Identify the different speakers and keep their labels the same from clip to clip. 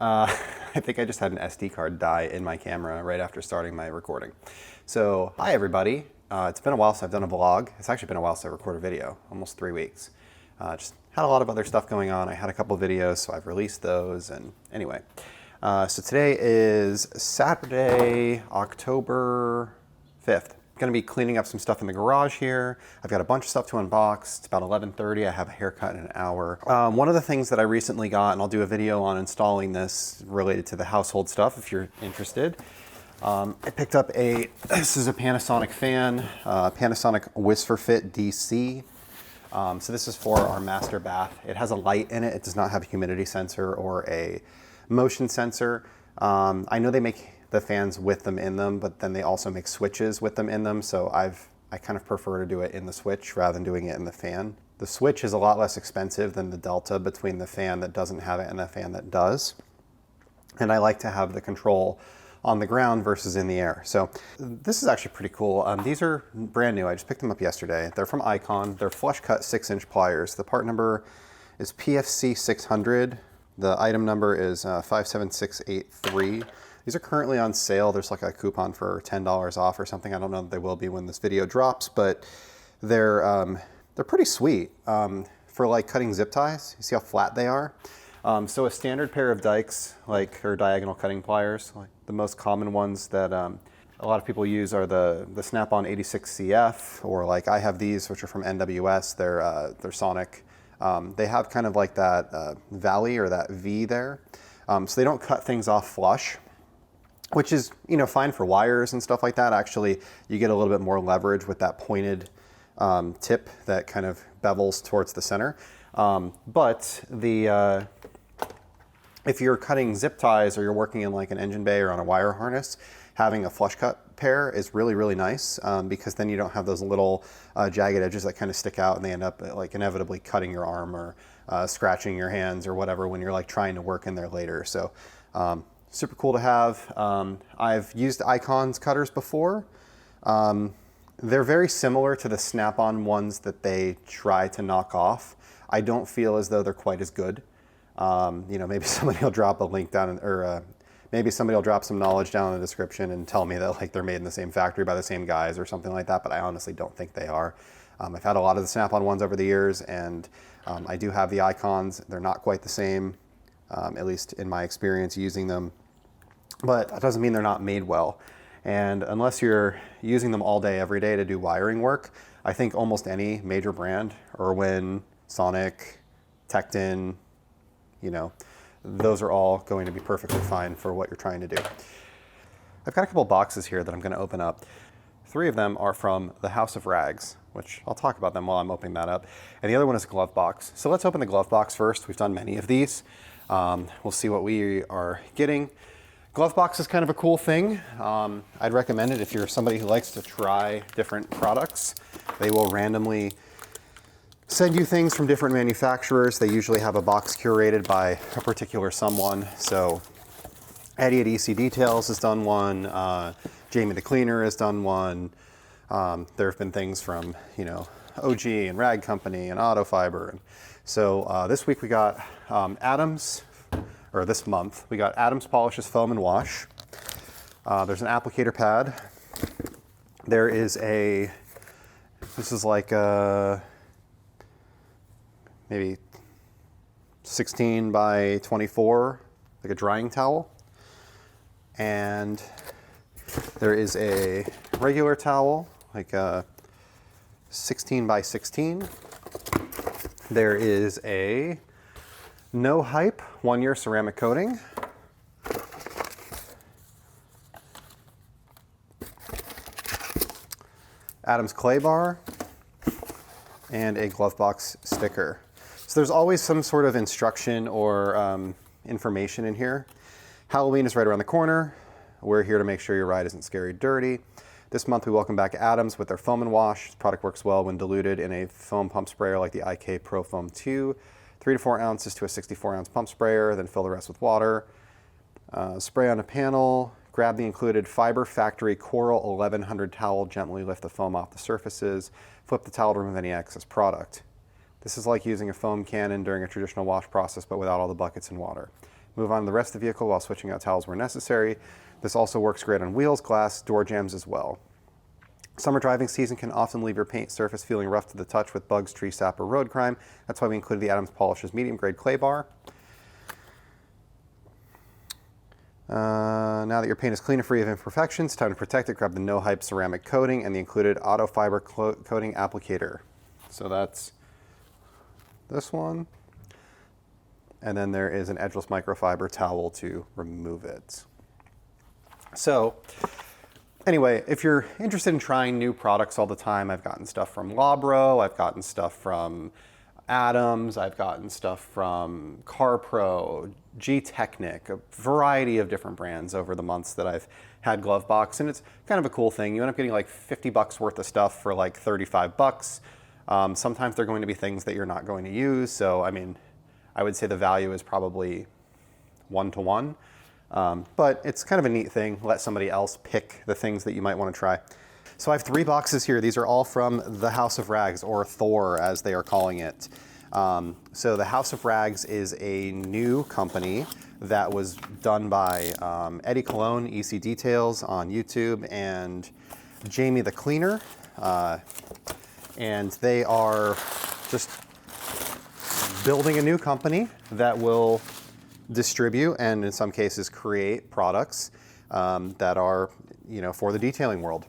Speaker 1: I think I just had an SD card die in my camera right after starting my recording. So, hi everybody. It's been a while since I've done a vlog. It's actually been a while since I recorded a video, almost 3 weeks. Just had a lot of other stuff going on. I had a couple videos, so I've released those. And anyway, so today is Saturday, October 5th. Going to be cleaning up some stuff in the garage here. I've got a bunch of stuff to unbox. It's about 11:30. I have a haircut in an hour. One of the things that I recently got, and I'll do a video on installing this related to the household stuff if you're interested. I picked up this is a Panasonic fan, Panasonic Whisper-Fit DC. So this is for our master bath. It has a light in it. It does not have a humidity sensor or a motion sensor. I know they make the fans with them in them, but then they also make switches with them in them. So I kind of prefer to do it in the switch rather than doing it in the fan. The switch is a lot less expensive than the delta between the fan that doesn't have it and the fan that does. And I like to have the control on the ground versus in the air. So this is actually pretty cool. These are brand new. I just picked them up yesterday. They're from Icon. They're flush cut 6-inch pliers. The part number is PFC 600. The item number is 57683. These are currently on sale. There's like a coupon for $10 off or something. I don't know that they will be when this video drops, but they're pretty sweet for like cutting zip ties. You see how flat they are? So a standard pair of dikes, or diagonal cutting pliers, like the most common ones that a lot of people use are the Snap-on 86CF, or like I have these, which are from NWS. They're Sonic. They have kind of like that valley or that V there, so they don't cut things off flush, which is, fine for wires and stuff like that. Actually, you get a little bit more leverage with that pointed tip that kind of bevels towards the center. But if you're cutting zip ties or you're working in like an engine bay or on a wire harness, having a flush cut pair is really, really nice, because then you don't have those little jagged edges that kind of stick out and they end up like inevitably cutting your arm or scratching your hands or whatever when you're like trying to work in there later. So super cool to have. I've used Icon's cutters before. They're very similar to the Snap-on ones that they try to knock off. I don't feel as though they're quite as good. Maybe somebody will drop a link down, or maybe somebody will drop some knowledge down in the description and tell me that like they're made in the same factory by the same guys or something like that, but I honestly don't think they are. I've had a lot of the Snap-on ones over the years, and I do have the Icons. They're not quite the same, at least in my experience using them, but that doesn't mean they're not made well. And unless you're using them all day, every day to do wiring work, I think almost any major brand, Irwin, Sonic, Tecton, those are all going to be perfectly fine for what you're trying to do. I've got a couple boxes here that I'm going to open up. 3 of them are from the House of Rags, which I'll talk about them while I'm opening that up. And the other one is a glove box. So let's open the glove box first. We've done many of these. We'll see what we are getting. Glove box is kind of a cool thing. I'd recommend it if you're somebody who likes to try different products. They will randomly send you things from different manufacturers. They usually have a box curated by a particular someone. So Eddie at EC Details has done one. Jamie the Cleaner has done one. There have been things from, OG and Rag Company and Auto Fiber. And so this week we got Adams, or this month, we got Adams Polishes Foam and Wash. There's an applicator pad. There is this is like a maybe 16 by 24, like a drying towel. And there is a regular towel, like a 16 by 16. There is a No Hype 1-year ceramic coating. Adams clay bar, and a glove box sticker. So there's always some sort of instruction or information in here. Halloween is right around the corner. We're here to make sure your ride isn't scary dirty. This month we welcome back Adams with their foam and wash. This product works well when diluted in a foam pump sprayer like the IK Pro Foam 2. 3 to 4 ounces to a 64-ounce pump sprayer, then fill the rest with water. Spray on a panel, grab the included Fiber Factory Coral 1100 towel, gently lift the foam off the surfaces, flip the towel to remove any excess product. This is like using a foam cannon during a traditional wash process, but without all the buckets and water. Move on to the rest of the vehicle while switching out towels where necessary. This also works great on wheels, glass, door jambs as well. Summer driving season can often leave your paint surface feeling rough to the touch with bugs, tree sap, or road grime. That's why we included the Adams Polishes medium grade clay bar. Now that your paint is clean and free of imperfections, time to protect it. Grab the No Hype ceramic coating and the included auto fiber coating applicator. So that's this one. And then there is an edgeless microfiber towel to remove it. So anyway, if you're interested in trying new products all the time, I've gotten stuff from Labro, I've gotten stuff from Adams, I've gotten stuff from CarPro, G-Technic, a variety of different brands over the months that I've had Glovebox, and it's kind of a cool thing. You end up getting like 50 bucks worth of stuff for like 35 bucks. Sometimes they're going to be things that you're not going to use, so I mean, I would say the value is probably 1-to-1, but it's kind of a neat thing. Let somebody else pick the things that you might want to try. So I have 3 boxes here. These are all from the House of Rags, or THOR as they are calling it. So the House of Rags is a new company that was done by Eddie Cologne, EC Details on YouTube, and Jamie the Cleaner. And they are just building a new company that will distribute and in some cases create products that are, for the detailing world.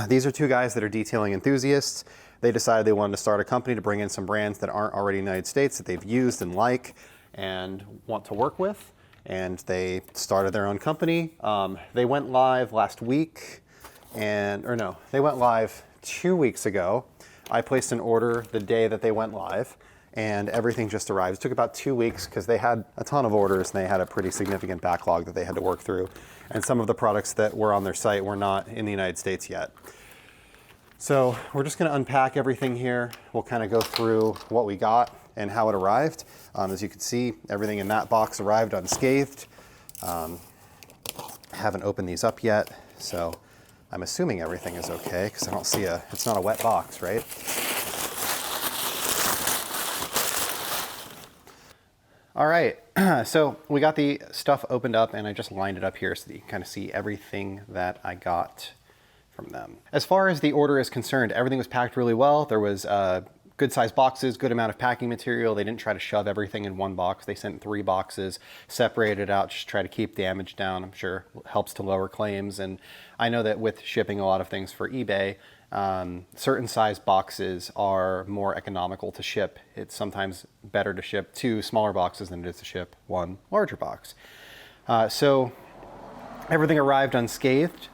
Speaker 1: These are 2 guys that are detailing enthusiasts. They decided they wanted to start a company to bring in some brands that aren't already in the United States that they've used and like and want to work with. And they started their own company. They went live last week, they went live 2 weeks ago. I placed an order the day that they went live, and everything just arrived. It took about 2 weeks because they had a ton of orders and they had a pretty significant backlog that they had to work through. And some of the products that were on their site were not in the United States yet. So we're just going to unpack everything here. We'll kind of go through what we got and how it arrived. As you can see, everything in that box arrived unscathed. Haven't opened these up yet, so I'm assuming everything is okay because I don't see it's not a wet box, right? All right, so we got the stuff opened up and I just lined it up here so that you can kind of see everything that I got from them. As far as the order is concerned, everything was packed really well. There was good sized boxes, good amount of packing material. They didn't try to shove everything in one box. They sent 3 boxes, separated out, just try to keep damage down. I'm sure it helps to lower claims. And I know that with shipping a lot of things for eBay, certain size boxes are more economical to ship. It's sometimes better to ship 2 smaller boxes than it is to ship 1 larger box. So everything arrived unscathed.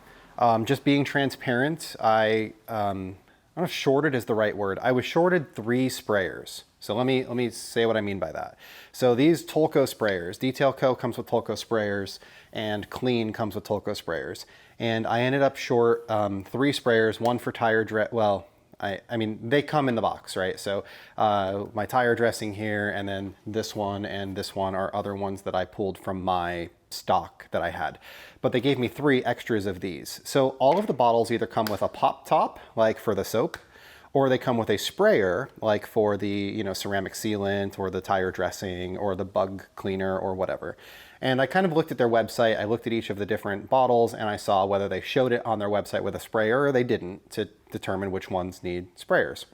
Speaker 1: Just being transparent, I don't know if shorted is the right word. I was shorted 3 sprayers. So let me say what I mean by that. So these Tolco sprayers, Detail Co comes with Tolco sprayers, and Clean comes with Tolco sprayers. And I ended up short 3 sprayers, 1 for tire dress. Well, I mean, they come in the box, right? So my tire dressing here, and then this one and this one are other ones that I pulled from my stock that I had. But they gave me 3 extras of these. So all of the bottles either come with a pop top, like for the soap, or they come with a sprayer, like for the ceramic sealant or the tire dressing or the bug cleaner or whatever. And I kind of looked at their website. I looked at each of the different bottles and I saw whether they showed it on their website with a sprayer or they didn't, to determine which ones need sprayers.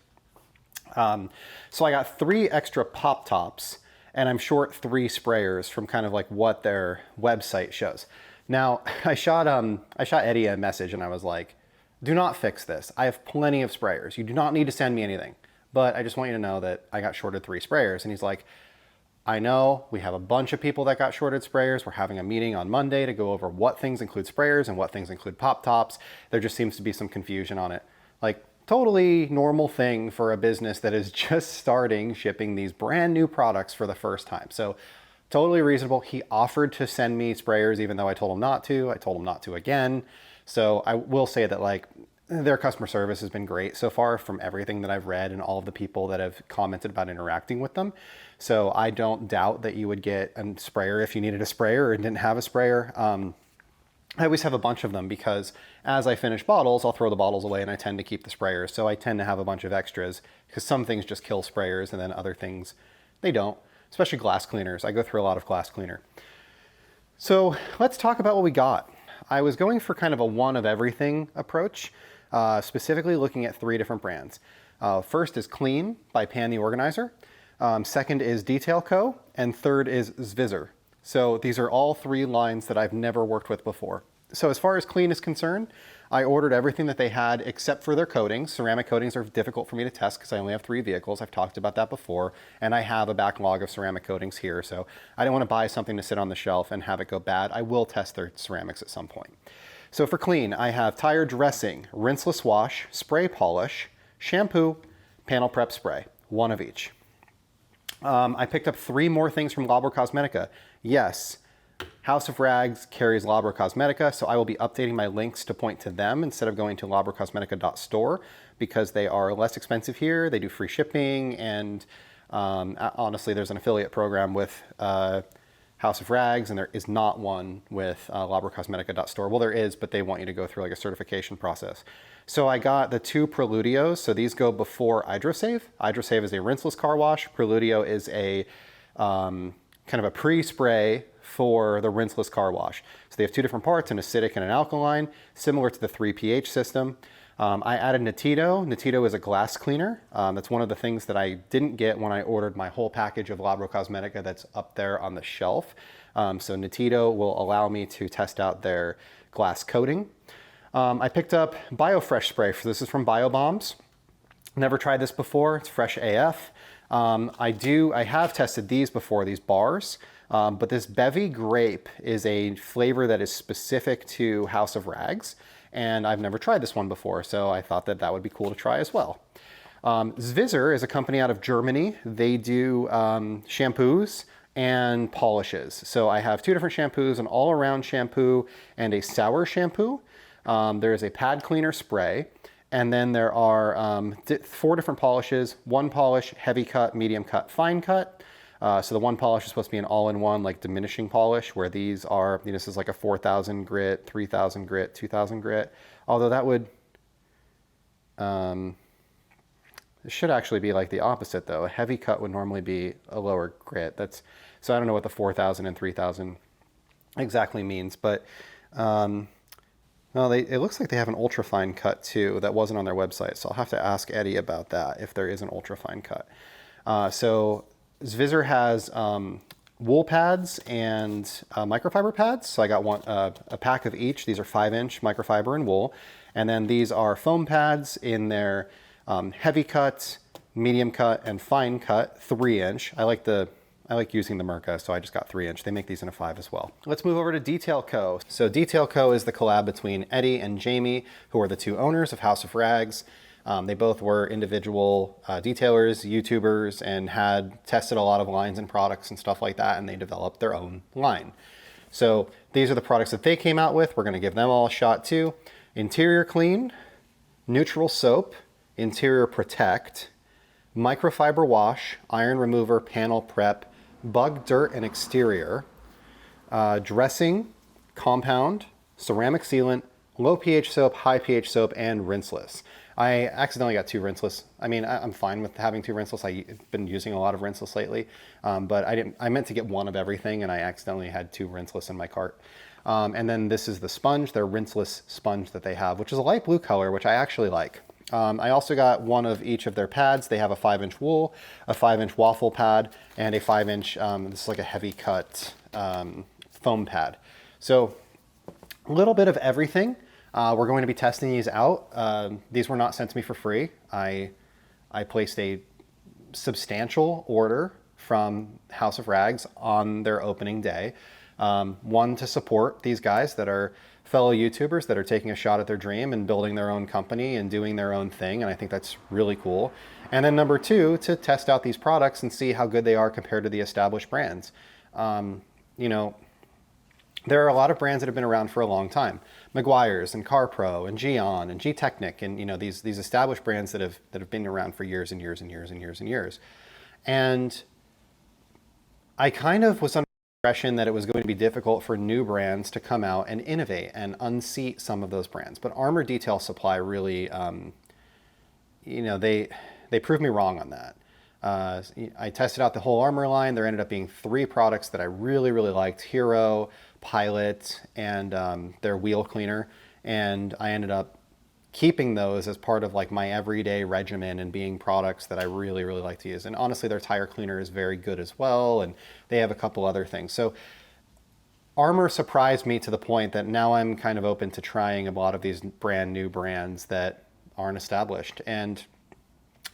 Speaker 1: So I got 3 extra pop tops and I'm short 3 sprayers from kind of like what their website shows. Now I shot Eddie a message and I was like, do not fix this. I have plenty of sprayers. You do not need to send me anything, but I just want you to know that I got shorted 3 sprayers. And he's like, I know we have a bunch of people that got shorted sprayers. We're having a meeting on Monday to go over what things include sprayers and what things include pop tops. There just seems to be some confusion on it. Like, totally normal thing for a business that is just starting shipping these brand new products for the first time. So totally reasonable. He offered to send me sprayers even though I told him not to. I told him not to again. So I will say that like their customer service has been great so far from everything that I've read and all of the people that have commented about interacting with them. So I don't doubt that you would get a sprayer if you needed a sprayer or didn't have a sprayer. I always have a bunch of them because as I finish bottles, I'll throw the bottles away and I tend to keep the sprayers. So I tend to have a bunch of extras because some things just kill sprayers and then other things, they don't, especially glass cleaners. I go through a lot of glass cleaner. So let's talk about what we got. I was going for kind of a one of everything approach, specifically looking at 3 different brands. First is Clean by Pan the Organizer. Second is Detail Co. And third is Zvizzer. So these are all 3 lines that I've never worked with before. So as far as Clean is concerned, I ordered everything that they had except for their coatings. Ceramic coatings are difficult for me to test because I only have 3 vehicles. I've talked about that before. And I have a backlog of ceramic coatings here. So I didn't want to buy something to sit on the shelf and have it go bad. I will test their ceramics at some point. So for Clean, I have tire dressing, rinseless wash, spray polish, shampoo, panel prep spray, 1 of each. I picked up 3 more things from Labocosmetica. Yes, House of Rags carries Labocosmetica, so I will be updating my links to point to them instead of going to labocosmetica.store because they are less expensive here. They do free shipping, and honestly, there's an affiliate program with House of Rags, and there is not one with labocosmetica.store. Well, there is, but they want you to go through like a certification process. So I got the 2 Preludios. So these go before Hydrosave. Hydrosave is a rinseless car wash. Preludio is a kind of a pre-spray for the rinseless car wash. So they have 2 different parts, an acidic and an alkaline, similar to the 3 pH system. I added Natito. Natito is a glass cleaner. That's one of the things that I didn't get when I ordered my whole package of Labocosmetica that's up there on the shelf. So Natito will allow me to test out their glass coating. I picked up BioFresh spray. This is from Bio Bombs. Never tried this before. It's fresh AF. I have tested these before, these bars, but this Bevy Grape is a flavor that is specific to House of Rags, and I've never tried this one before, so I thought that that would be cool to try as well. Zvizzer is a company out of Germany. They do shampoos and polishes. So I have 2 different shampoos, an all-around shampoo and a sour shampoo. There is a pad cleaner spray. And then there are 4 different polishes, 1 polish, heavy cut, medium cut, fine cut. So the 1 polish is supposed to be an all-in-one, like diminishing polish, where these are, this is like a 4,000 grit, 3,000 grit, 2,000 grit. Although that would, it should actually be like the opposite though. A heavy cut would normally be a lower grit. So I don't know what the 4,000 and 3,000 exactly means, but no, it looks like they have an ultra-fine cut too that wasn't on their website, so I'll have to ask Eddie about that if there is an ultra-fine cut. So Zvizzer has wool pads and microfiber pads, so I got a pack of each. These are 5-inch microfiber and wool, and then these are foam pads in their heavy cut, medium cut, and fine cut 3-inch. I like using the Merca, so I just got 3-inch. They make these in a 5 as well. Let's move over to Detail Co. So Detail Co. is the collab between Eddie and Jamie, who are the 2 owners of House of Rags. They both were individual detailers, YouTubers, and had tested a lot of lines and products and stuff like that, and they developed their own line. So these are the products that they came out with. We're gonna give them all a shot too. Interior Clean, Neutral Soap, Interior Protect, Microfiber Wash, Iron Remover, Panel Prep, Bug, Dirt, and Exterior, Dressing, Compound, Ceramic Sealant, Low pH soap, high pH soap, and rinseless. I accidentally got 2 rinseless. I mean, I'm fine with having 2 rinseless. I've been using a lot of rinseless lately, but I meant to get 1 of everything, and I accidentally had 2 rinseless in my cart. And then this is the sponge, their rinseless sponge that they have, which is a light blue color, which I actually like. I also got 1 of each of their pads. They have a 5-inch wool, a 5-inch waffle pad, and a 5-inch, this is like a heavy cut foam pad. So a little bit of everything. We're going to be testing these out. These were not sent to me for free. I placed a substantial order from House of Rags on their opening day. 1, to support these guys that are fellow YouTubers that are taking a shot at their dream and building their own company and doing their own thing, and I think that's really cool. And then number 2, to test out these products and see how good they are compared to the established brands. You know, there are a lot of brands that have been around for a long time. Meguiar's and CarPro and Geon and G-Technic and these established brands that have been around for years and years and years and years and years. And I kind of was under the impression that it was going to be difficult for new brands to come out and innovate and unseat some of those brands. But Armor Detail Supply really, they proved me wrong on that. I tested out the whole Armor line. There ended up being 3 products that I really, really liked: Hero, Pilot and their wheel cleaner, and I ended up keeping those as part of like my everyday regimen and being products that I really, really like to use. And honestly, their tire cleaner is very good as well, and they have a couple other things. So Armor surprised me to the point that now I'm kind of open to trying a lot of these brand new brands that aren't established. And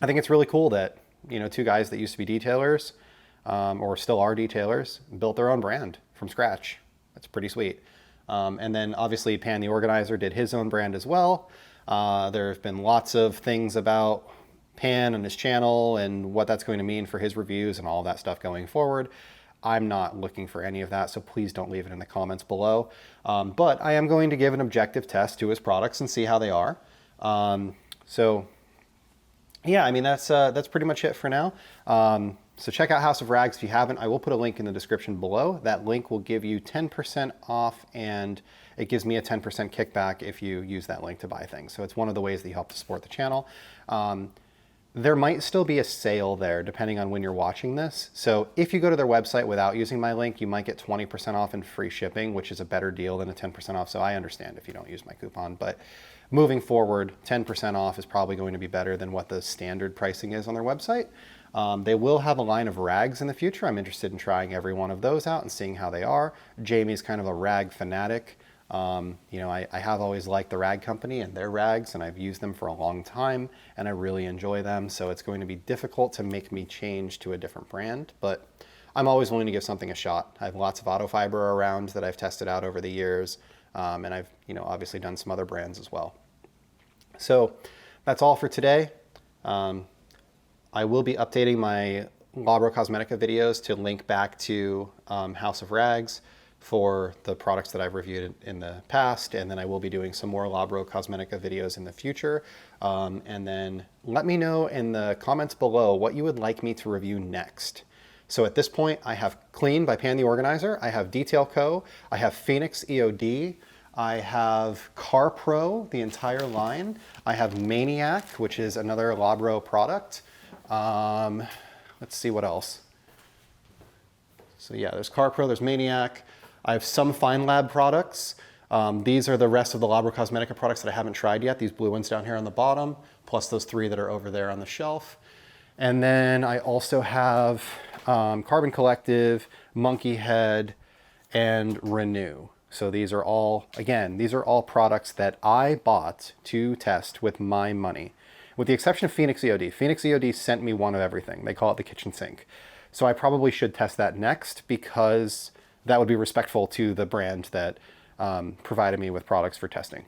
Speaker 1: I think it's really cool that, you know, two guys that used to be detailers, or still are detailers, built their own brand from scratch. That's pretty sweet. And then obviously Pan the organizer did his own brand as well. There have been lots of things about Pan and his channel and what that's going to mean for his reviews and all that stuff going forward. I'm not looking for any of that, so please don't leave it in the comments below. But I am going to give an objective test to his products and see how they are. So yeah, I mean, that's pretty much it for now. So check out House of Rags if you haven't. I will put a link in the description below. That link will give you 10% off, and it gives me a 10% kickback if you use that link to buy things. So it's one of the ways that you help to support the channel. There might still be a sale there depending on when you're watching this. So if you go to their website without using my link, you might get 20% off and free shipping, which is a better deal than a 10% off. So I understand if you don't use my coupon, but moving forward, 10% off is probably going to be better than what the standard pricing is on their website. They will have a line of rags in the future. I'm interested in trying every one of those out and seeing how they are. Jamie's kind of a rag fanatic. You know, I have always liked the rag company and their rags, and I've used them for a long time, and I really enjoy them. So it's going to be difficult to make me change to a different brand, but I'm always willing to give something a shot. I have lots of auto fiber around that I've tested out over the years, and I've, you know, obviously done some other brands as well. So that's all for today. I will be updating my Labocosmetica videos to link back to House of Rags for the products that I've reviewed in the past, and then I will be doing some more Labocosmetica videos in the future. And then let me know in the comments below what you would like me to review next. So at this point, I have Clean by Pan the Organizer, I have Detail Co, I have Phoenix EOD, I have Car Pro, the entire line, I have Maniac, which is another Labro product. Let's see what else. So yeah, there's Car Pro, there's Maniac. I have some Fine Lab products. These are the rest of the Labocosmetica products that I haven't tried yet. These blue ones down here on the bottom, plus those three that are over there on the shelf. And then I also have Carbon Collective, Monkey Head, and Renew. So these are all, again, these are all products that I bought to test with my money. With the exception of Phoenix EOD. Phoenix EOD sent me one of everything. They call it the kitchen sink. So I probably should test that next because that would be respectful to the brand that provided me with products for testing.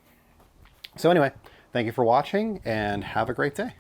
Speaker 1: So anyway, thank you for watching and have a great day.